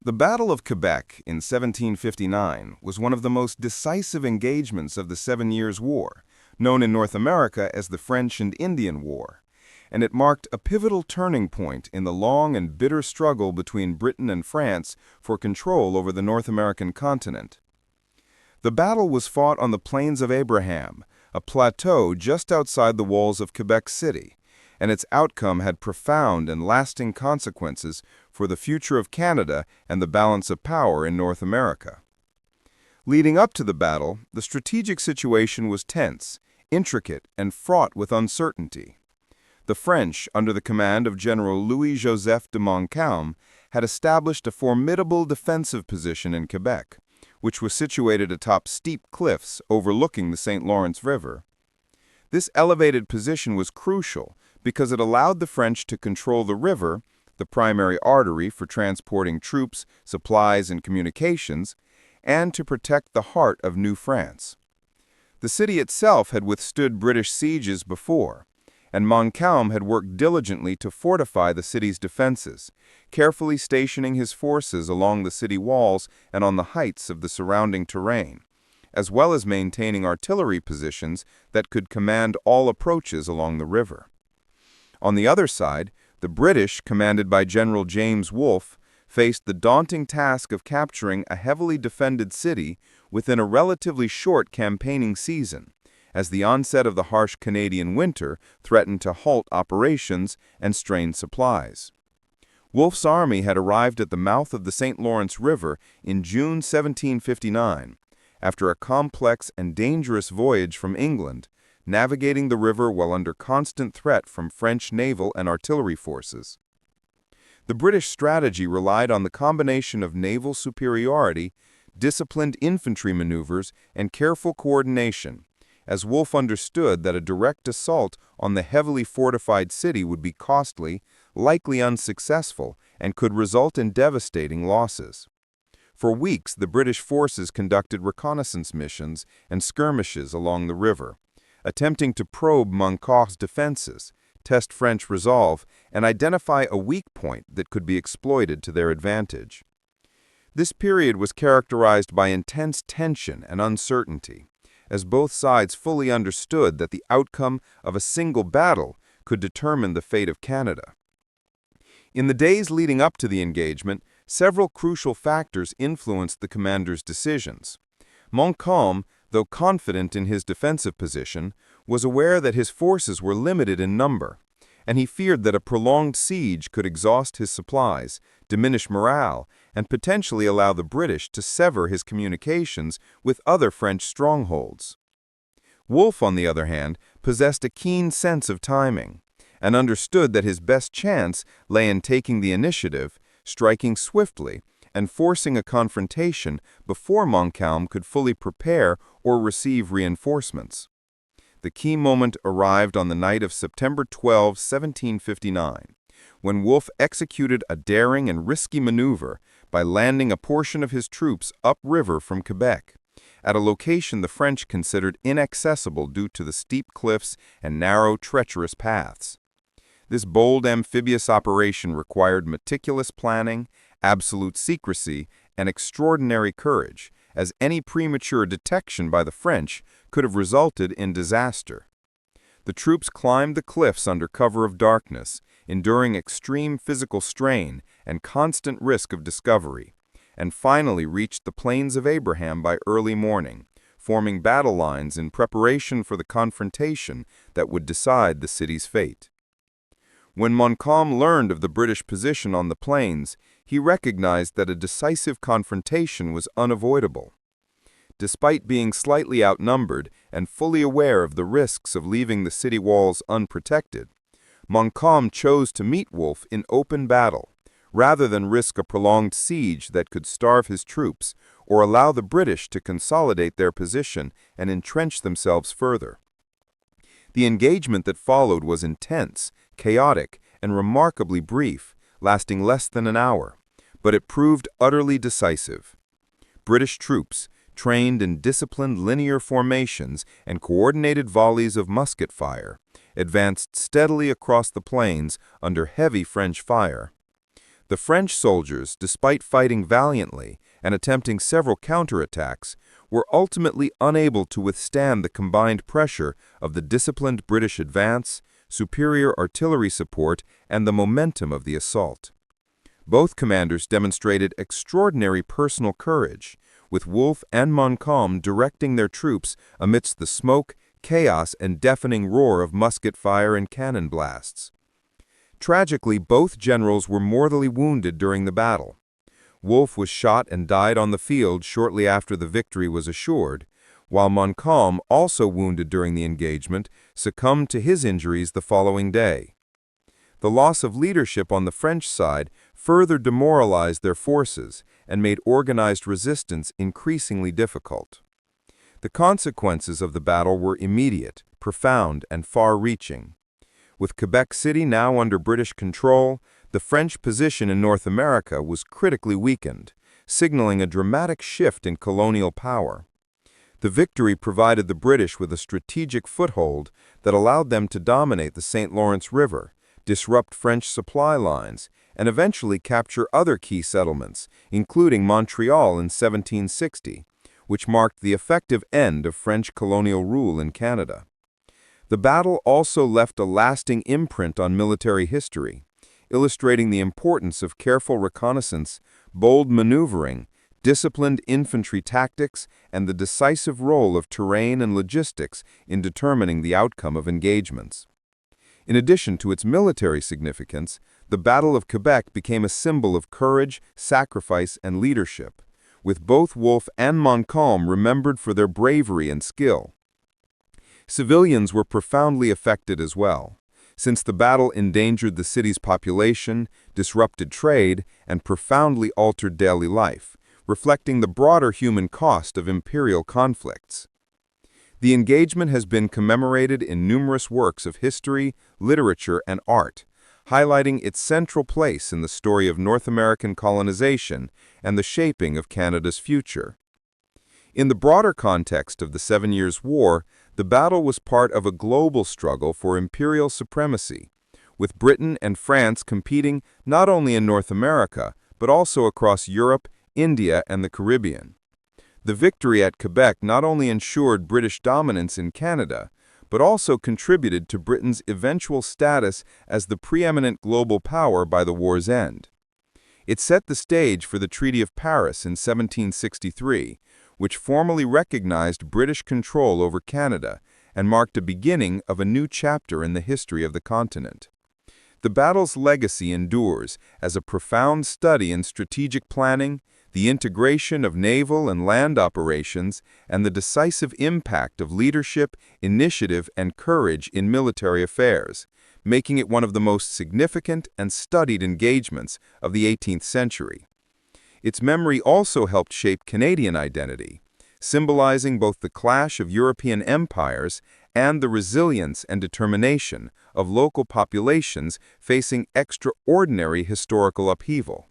The Battle of Quebec in 1759 was one of the most decisive engagements of the 7 Years' War, known in North America as the French and Indian War, and it marked a pivotal turning point in the long and bitter struggle between Britain and France for control over the North American continent. The battle was fought on the Plains of Abraham, a plateau just outside the walls of Quebec City, and its outcome had profound and lasting consequences for the future of Canada and the balance of power in North America. Leading up to the battle, the strategic situation was tense, intricate, and fraught with uncertainty. The French, under the command of General Louis-Joseph de Montcalm, had established a formidable defensive position in Quebec, which was situated atop steep cliffs overlooking the St. Lawrence River. This elevated position was crucial because it allowed the French to control the river, the primary artery for transporting troops, supplies, and communications, and to protect the heart of New France. The city itself had withstood British sieges before, and Montcalm had worked diligently to fortify the city's defenses, carefully stationing his forces along the city walls and on the heights of the surrounding terrain, as well as maintaining artillery positions that could command all approaches along the river. On the other side, the British, commanded by General James Wolfe, faced the daunting task of capturing a heavily defended city within a relatively short campaigning season, as the onset of the harsh Canadian winter threatened to halt operations and strain supplies. Wolfe's army had arrived at the mouth of the St. Lawrence River in June 1759, after a complex and dangerous voyage from England, navigating the river while under constant threat from French naval and artillery forces. The British strategy relied on the combination of naval superiority, disciplined infantry maneuvers, and careful coordination, as Wolfe understood that a direct assault on the heavily fortified city would be costly, likely unsuccessful, and could result in devastating losses. For weeks, the British forces conducted reconnaissance missions and skirmishes along the river, attempting to probe Montcalm's defenses, test French resolve, and identify a weak point that could be exploited to their advantage. This period was characterized by intense tension and uncertainty, as both sides fully understood that the outcome of a single battle could determine the fate of Canada. In the days leading up to the engagement, several crucial factors influenced the commander's decisions. Montcalm, though confident in his defensive position, was aware that his forces were limited in number, and he feared that a prolonged siege could exhaust his supplies, diminish morale, and potentially allow the British to sever his communications with other French strongholds. Wolfe, on the other hand, possessed a keen sense of timing, and understood that his best chance lay in taking the initiative, striking swiftly, and forcing a confrontation before Montcalm could fully prepare or receive reinforcements. The key moment arrived on the night of September 12, 1759, when Wolfe executed a daring and risky maneuver by landing a portion of his troops upriver from Quebec, at a location the French considered inaccessible due to the steep cliffs and narrow, treacherous paths. This bold amphibious operation required meticulous planning, absolute secrecy, and extraordinary courage, as any premature detection by the French could have resulted in disaster. The troops climbed the cliffs under cover of darkness, enduring extreme physical strain and constant risk of discovery, and finally reached the Plains of Abraham by early morning, forming battle lines in preparation for the confrontation that would decide the city's fate. When Montcalm learned of the British position on the plains, he recognized that a decisive confrontation was unavoidable. Despite being slightly outnumbered and fully aware of the risks of leaving the city walls unprotected, Montcalm chose to meet Wolfe in open battle, rather than risk a prolonged siege that could starve his troops or allow the British to consolidate their position and entrench themselves further. The engagement that followed was intense, chaotic, and remarkably brief, lasting less than an hour, but it proved utterly decisive. British troops, trained in disciplined linear formations and coordinated volleys of musket fire, advanced steadily across the plains under heavy French fire. The French soldiers, despite fighting valiantly and attempting several counterattacks, were ultimately unable to withstand the combined pressure of the disciplined British advance, superior artillery support, and the momentum of the assault. Both commanders demonstrated extraordinary personal courage, with Wolfe and Montcalm directing their troops amidst the smoke, chaos, and deafening roar of musket fire and cannon blasts. Tragically, both generals were mortally wounded during the battle. Wolfe was shot and died on the field shortly after the victory was assured, while Montcalm, also wounded during the engagement, succumbed to his injuries the following day. The loss of leadership on the French side further demoralized their forces and made organized resistance increasingly difficult. The consequences of the battle were immediate, profound, and far-reaching. With Quebec City now under British control, the French position in North America was critically weakened, signaling a dramatic shift in colonial power. The victory provided the British with a strategic foothold that allowed them to dominate the St. Lawrence River, disrupt French supply lines, and eventually capture other key settlements, including Montreal in 1760, which marked the effective end of French colonial rule in Canada. The battle also left a lasting imprint on military history, illustrating the importance of careful reconnaissance, bold maneuvering, disciplined infantry tactics, and the decisive role of terrain and logistics in determining the outcome of engagements. In addition to its military significance, the Battle of Quebec became a symbol of courage, sacrifice, and leadership, with both Wolfe and Montcalm remembered for their bravery and skill. Civilians were profoundly affected as well, since the battle endangered the city's population, disrupted trade, and profoundly altered daily life, reflecting the broader human cost of imperial conflicts. The engagement has been commemorated in numerous works of history, literature, and art, highlighting its central place in the story of North American colonization and the shaping of Canada's future. In the broader context of the 7 Years' War, the battle was part of a global struggle for imperial supremacy, with Britain and France competing not only in North America, but also across Europe, India, and the Caribbean. The victory at Quebec not only ensured British dominance in Canada, but also contributed to Britain's eventual status as the preeminent global power by the war's end. It set the stage for the Treaty of Paris in 1763, which formally recognized British control over Canada and marked a beginning of a new chapter in the history of the continent. The battle's legacy endures as a profound study in strategic planning, the integration of naval and land operations, and the decisive impact of leadership, initiative, and courage in military affairs, making it one of the most significant and studied engagements of the 18th century. Its memory also helped shape Canadian identity, symbolizing both the clash of European empires and the resilience and determination of local populations facing extraordinary historical upheaval.